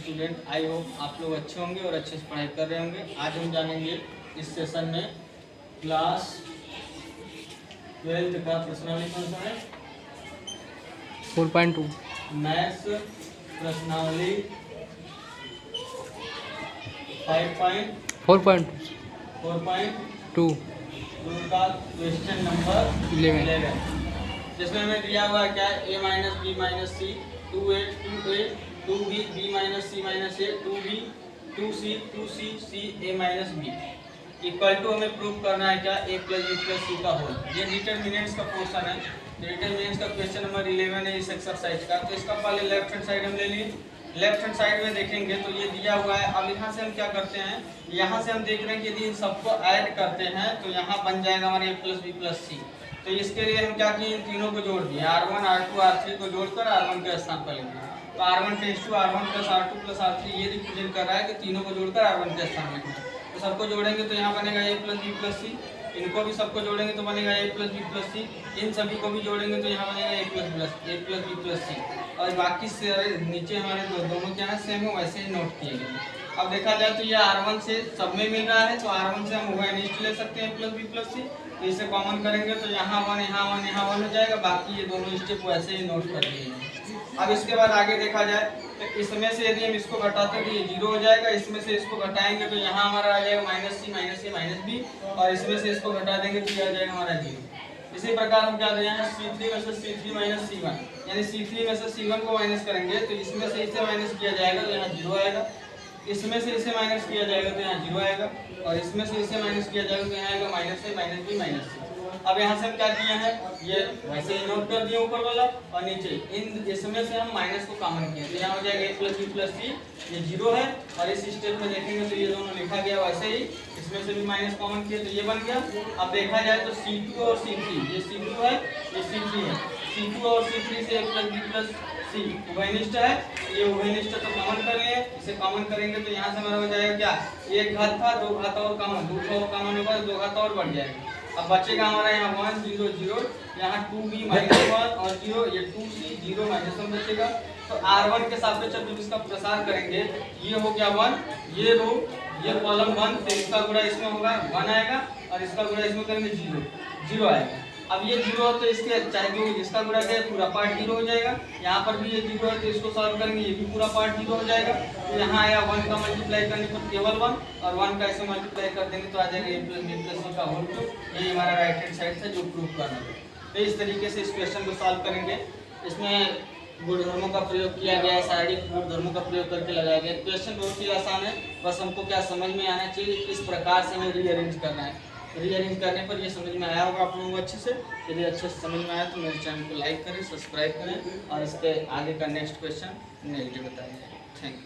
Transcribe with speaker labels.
Speaker 1: Student, I hope आप लोग अच्छे होंगे और अच्छे से पढ़ाई कर रहे होंगे। आज हम जानेंगे इस सेशन में क्लास 12th का प्रश्नावली कौन सा है,
Speaker 2: 4.2
Speaker 1: मैथ्स प्रश्नावली 4.2 का क्वेश्चन नंबर 11, जिसमें हमें दिया हुआ है क्या, a minus B minus C 2a 2b b minus C minus A 2b 2c 2c c a minus B equal to हमें प्रूव करना है क्या, a plus B plus C का होल। ये डिटरमिनेंट्स का पोर्शन है। डिटरमिनेंट्स का question number 11 है इस एक्सरसाइज का। तो इसका पहले लेफ्ट हैंड साइड हम ले लिए। लेफ्ट हैंड साइड में देखेंगे तो ये दिया हुआ है। अब यहाँ से हम क्या करते हैं, यहाँ से हम देख रहे हैं कि यदि इन सबको ऐड करते हैं तो यहाँ बन जाएगा हमारे a प्लस बी प्लस सी। तो इसके लिए हम क्या किए, इन तीनों को जोड़ दिए, r1 r2 r3 को जोड़कर r1 के स्थान पर लिखना। तो r1 tense to r1 plus r2 plus r3 ये रिप्रेजेंट कर रहा है कि तीनों को जोड़कर r1 के स्थान पर लिखना। तो सबको जोड़ेंगे तो यहाँ बनेगा a प्लस बी प्लस सी। इनको भी सबको जोड़ेंगे तो बनेगा a प्लस बी प्लस सी। इन सभी को भी जोड़ेंगे तो यहाँ बनेगा a प्लस बी प्लस सी। और बाकी से नीचे हमारे दोनों क्या है, सेम है, वैसे ही नोट किए गए। अब देखा जाए तो ये r1 से सब में मिल रहा है, तो r1 से हम उभयनिष्ठ ले सकते हैं प्लस बी प्लस सी। तो इसे कॉमन करेंगे तो यहाँ 1 यहाँ 1 यहाँ 1 हो जाएगा। बाकी ये दोनों स्टेप वैसे ही नोट कर दिए हैं। अब इसके बाद आगे देखा जाए तो इसमें से यदि हम इसको घटाते हैं तो ये 0 हो जाएगा। इसमें से इसको घटाएंगे तो यहाँ हमारा आ जाएगा माइनस सी माइनस ए माइनस बी, और इसमें से इसको घटा देंगे तो ये आ जाएगा हमारा 0। इसी प्रकार हम क्या दें, C3 में से C3 माइनस C1, यानी C3 में से C1 को माइनस करेंगे तो इसमें से इसे माइनस किया जाएगा तो यहाँ 0 आएगा। इसमें से इसे माइनस किया जाएगा तो यहाँ 0 आएगा, और इसमें से इसे माइनस किया जाएगा तो यहाँ आएगा माइनस ए माइनस बी माइनस सी। अब यहाँ से हम क्या किए हैं, ये वैसे ही नोट कर दिए ऊपर वाला, और नीचे इन इसमें से हम माइनस को कॉमन किए तो यहाँ हो जाएगा a प्लस बी प्लस सी, ये 0 है। और इस स्टेप में देखेंगे तो ये दोनों लिखा गया वैसे ही, इसमें से भी माइनस कॉमन किए तो ये बन गया। अब देखा जाए तो C2 और C3, ये C2 है ये C3 है। C2 और C3 से a प्लस बी प्लस सी उभयनिष्ठ है, ये उभयनिष्ठ तो कॉमन कर लिए। इसे कॉमन करेंगे तो यहाँ से हमारा हो जाएगा क्या, एक घात था, दो घात और कॉमन, दूसरा और कॉमन होगा तो दो घात और बढ़ जाएगा। अब बचेगा हमारा यहाँ 1 0 0, यहाँ 2b माइनस 1 और 0, ये 2c 0 माइनस 1 बचेगा। तो r1 के सापेक्ष जब इसका प्रसार करेंगे, ये हो गया 1, ये रो ये कॉलम 1, तो इसका गुणा इसमें होगा 1 आएगा, और इसका गुणा इसमें करेंगे 0 0 आएगा। अब ये 0 तो इसके चाहे जो जिसका गुणा है पूरा पार्ट 0 हो जाएगा। यहाँ पर भी ये 0 है तो इसको सॉल्व करेंगे, ये भी पूरा पार्ट 0 हो जाएगा। तो यहाँ आया 1 का मल्टीप्लाई करने पर केवल 1, और 1 का इसे मल्टीप्लाई कर देंगे तो आ जाएगा a plus B plus C का होल टू। ये हमारा राइट हैंड साइड था जो प्रूव करना है। तो इस तरीके से इस क्वेश्चन को सॉल्व करेंगे। इसमें गुणधर्मों का प्रयोग किया गया है, शारीरिक गुणधर्मों का प्रयोग करके लगाया गया। क्वेश्चन बहुत ही आसान है, बस हमको क्या समझ में आना चाहिए, किस प्रकार से हमें रीअरेंज करना है। रीअरेंज करने पर ये समझ में आया होगा आप लोगों को अच्छे से। यदि अच्छे से समझ में आया तो मेरे चैनल को लाइक करें, सब्सक्राइब करें, और इसके आगे का नेक्स्ट क्वेश्चन नेगेटिव बताइए। Thank you.